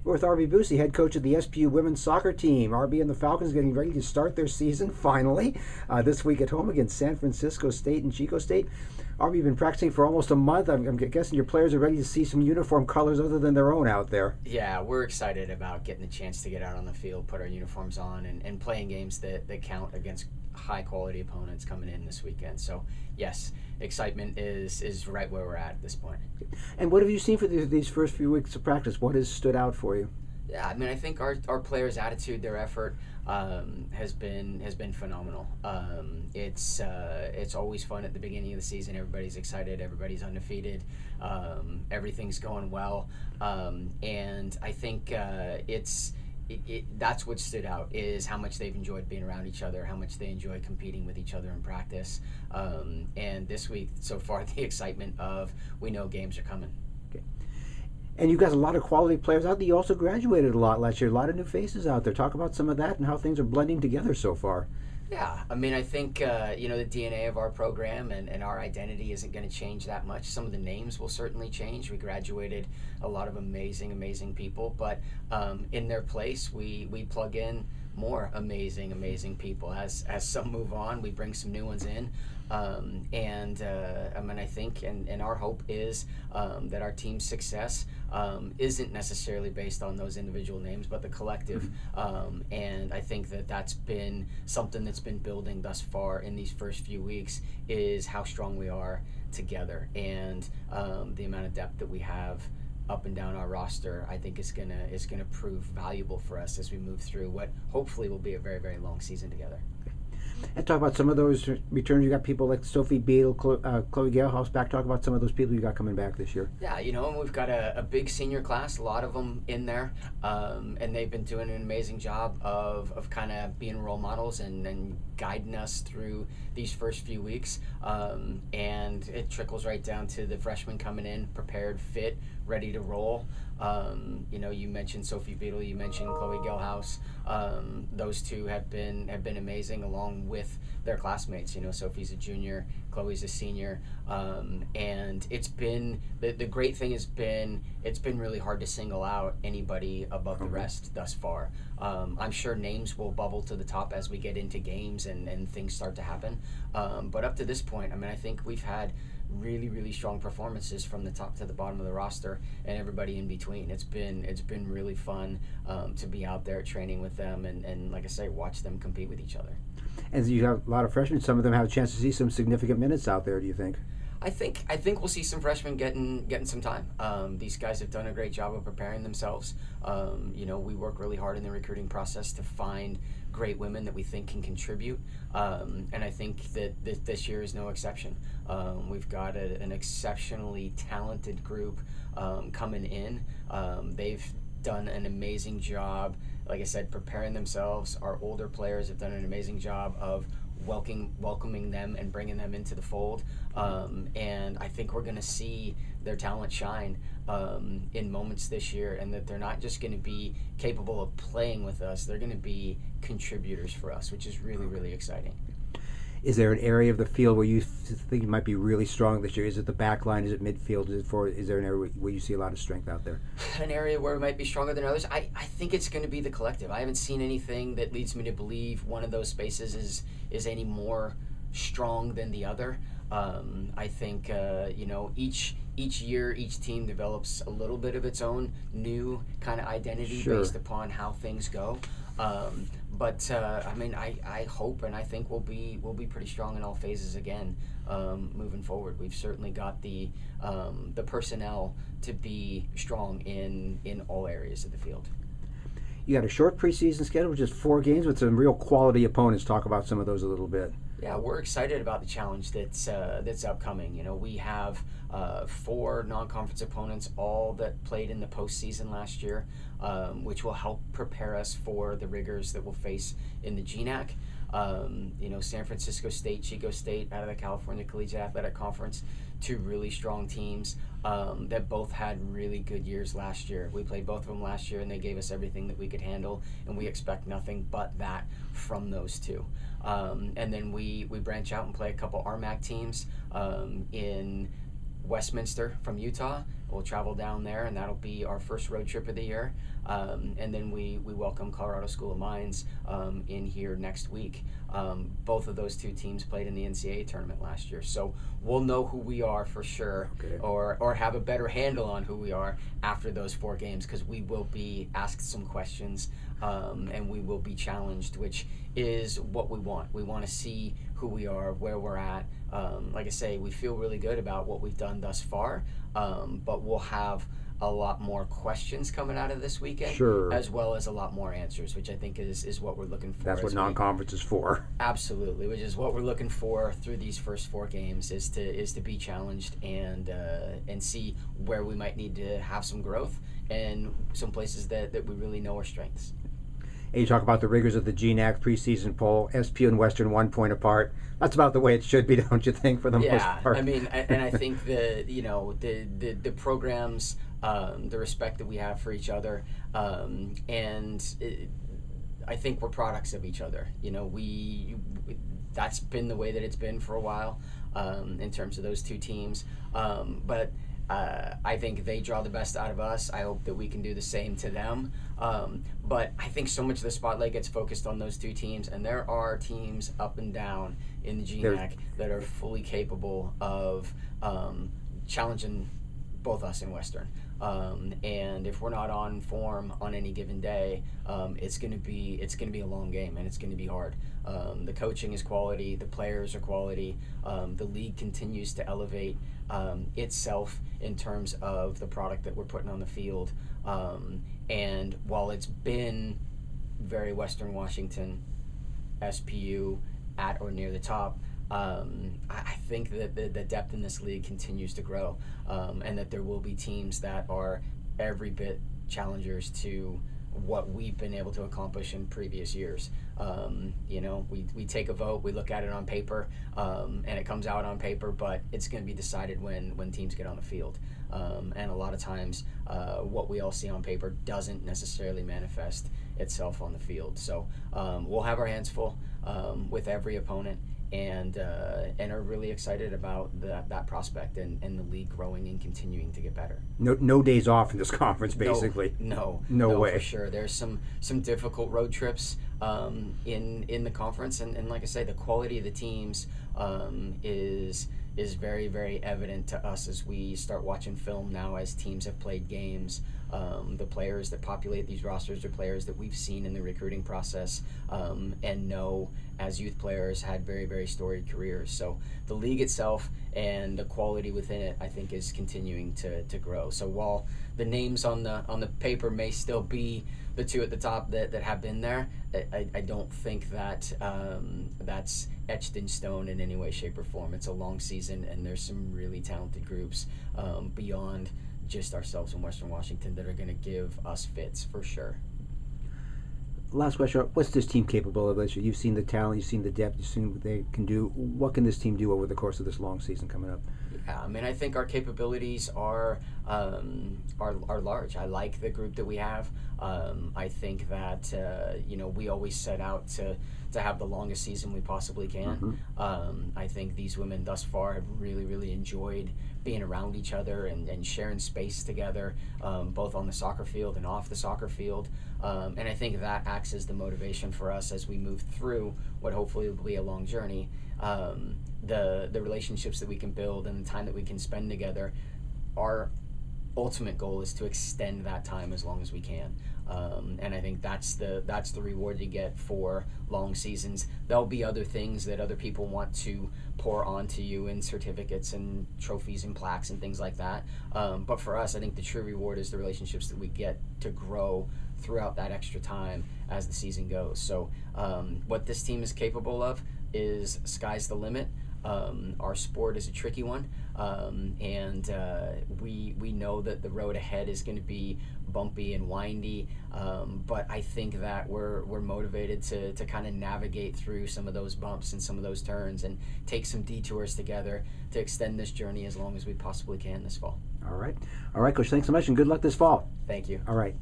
We're with Arby Busey, head coach of the SPU women's soccer team. Arby and the Falcons getting ready to start their season finally this week at home against San Francisco State and Chico State. Arby, you've been practicing for almost a month. I'm guessing your players are ready to see some uniform colors other than their own out there. Yeah, we're excited about getting the chance to get out on the field, put our uniforms on, and playing games that count against high-quality opponents coming in this weekend. So, yes, excitement is right where we're at this point. And what have you seen for these first few weeks of practice? What has stood out for you? Yeah, I mean, I think our players' attitude, their effort has been phenomenal. It's always fun at the beginning of the season. Everybody's excited. Everybody's undefeated. Everything's going well, and I think that's what stood out is how much they've enjoyed being around each other, how much they enjoy competing with each other in practice, and this week so far the excitement of we know games are coming. Okay. And you've got a lot of quality players out there. You also graduated a lot last year. A lot of new faces out there. Talk about some of that and how things are blending together so far. Yeah, I mean, I think, the DNA of our program and our identity isn't going to change that much. Some of the names will certainly change. We graduated a lot of amazing people, but in their place, we plug in more amazing people. As some move on, we bring some new ones in. I mean, I think, and our hope is that our team's success isn't necessarily based on those individual names, but the collective. And I think that's been something that's been building thus far in these first few weeks is how strong we are together, and the amount of depth that we have up and down our roster, I think is gonna prove valuable for us as we move through what hopefully will be a very long season together. And talk about some of those returns. You got people like Sophie Beadle, Chloe Galehouse back. Talk about some of those people you got coming back this year. Yeah, and we've got a big senior class, a lot of them in there, and they've been doing an amazing job of kind of being role models and guiding us through these first few weeks. And it trickles right down to the freshmen coming in, prepared, fit, ready to roll. You mentioned Sophie Beadle, you mentioned Chloe Galehouse. Those two have been amazing, along with their classmates. Sophie's a junior, Chloe's a senior, and it's been the great thing has been it's been really hard to single out anybody above the rest thus far. I'm sure names will bubble to the top as we get into games and things start to happen, but up to this point, I mean, I think we've had really strong performances from the top to the bottom of the roster and everybody in between. It's been really fun to be out there training with them and like I say, watch them compete with each other. And you have a lot of freshmen. Some of them have a chance to see some significant minutes out there. Do you think? I think we'll see some freshmen getting some time. These guys have done a great job of preparing themselves. We work really hard in the recruiting process to find great women that we think can contribute, and I think that this year is no exception. We've got an exceptionally talented group coming in. They've done an amazing job, like I said, preparing themselves. Our older players have done an amazing job of welcoming them and bringing them into the fold, and I think we're going to see their talent shine in moments this year, and that they're not just going to be capable of playing with us, they're going to be contributors for us, which is really exciting. Is there an area of the field where you think you might be really strong this year? Is it the back line? Is it midfield? Is there an area where you see a lot of strength out there? An area where we might be stronger than others? I think it's going to be the collective. I haven't seen anything that leads me to believe one of those spaces is any more strong than the other. I think each year each team develops a little bit of its own new kind of identity based upon how things go. But I mean, I hope and I think we'll be pretty strong in all phases again moving forward. We've certainly got the personnel to be strong in all areas of the field. You got a short preseason schedule, just 4 games with some real quality opponents. Talk about some of those a little bit. Yeah, we're excited about the challenge that's upcoming. We have 4 non-conference opponents, all that played in the postseason last year, which will help prepare us for the rigors that we'll face in the GNAC. San Francisco State, Chico State out of the California Collegiate Athletic Conference, 2 really strong teams that both had really good years last year. We played both of them last year, and they gave us everything that we could handle, and we expect nothing but that from those 2. And then we branch out and play a couple RMAC teams in Westminster from Utah. We'll travel down there, and that'll be our first road trip of the year. And then we welcome Colorado School of Mines in here next week. Both of those two teams played in the NCAA tournament last year, so we'll know who we are for sure, or have a better handle on who we are after those 4 games, because we will be asked some questions, and we will be challenged, which is what we want. We want to see who we are, where we're at. Like I say, we feel really good about what we've done thus far, but we'll have a lot more questions coming out of this weekend, as well as a lot more answers, which I think is what we're looking for. That's what non-conference is for. Absolutely, which is what we're looking for through these first 4 games, is to be challenged and see where we might need to have some growth and some places that we really know our strengths. And you talk about the rigors of the GNAC preseason poll. SPU and Western 1 point apart. That's about the way it should be, don't you think, for the most part? Yeah, I mean, and I think the programs, the respect that we have for each other, I think we're products of each other. That's been the way that it's been for a while, in terms of those 2 teams. But I think they draw the best out of us. I hope that we can do the same to them. But I think so much of the spotlight gets focused on those 2 teams, and there are teams up and down in the GNAC that are fully capable of challenging both us and Western. And if we're not on form on any given day, it's going to be a long game, and it's going to be hard. The coaching is quality, the players are quality. The league continues to elevate itself in terms of the product that we're putting on the field. And while it's been very Western Washington, SPU at or near the top, I think that the depth in this league continues to grow, and that there will be teams that are every bit challengers to what we've been able to accomplish in previous years. We take a vote, we look at it on paper, and it comes out on paper, but it's going to be decided when teams get on the field. And a lot of times, what we all see on paper doesn't necessarily manifest itself on the field. So we'll have our hands full with every opponent, and are really excited about that prospect and the league growing and continuing to get better. No days off in this conference, basically. No way. For sure. There's some difficult road trips in the conference, and like I say, the quality of the teams is very, very evident to us as we start watching film now, as teams have played games. The players that populate these rosters are players that we've seen in the recruiting process, and know as youth players had very, very storied careers. So the league itself and the quality within it, I think, is continuing to grow. So while the names on the paper may still be the 2 at the top that have been there, I don't think that that's etched in stone in any way, shape, or form. It's a long season, and there's some really talented groups beyond just ourselves in Western Washington that are going to give us fits for sure. Last question, what's this team capable of this year? You've seen the talent, you've seen the depth, you've seen what they can do. What can this team do over the course of this long season coming up? Yeah, I mean, I think our capabilities are large. I like the group that we have. I think that we always set out to have the longest season we possibly can. I think these women thus far have really, really enjoyed being around each other and sharing space together, both on the soccer field and off the soccer field. And I think that acts as the motivation for us as we move through what hopefully will be a long journey. The relationships that we can build and the time that we can spend together, our ultimate goal is to extend that time as long as we can. And I think that's the reward you get for long seasons. There'll be other things that other people want to pour onto you in certificates and trophies and plaques and things like that. But for us, I think the true reward is the relationships that we get to grow throughout that extra time as the season goes. So what this team is capable of is sky's the limit. Our sport is a tricky one, and we know that the road ahead is going to be bumpy and windy, but I think that we're motivated to kind of navigate through some of those bumps and some of those turns and take some detours together to extend this journey as long as we possibly can this fall. All right, Coach, thanks so much, and good luck this fall. Thank you. All right.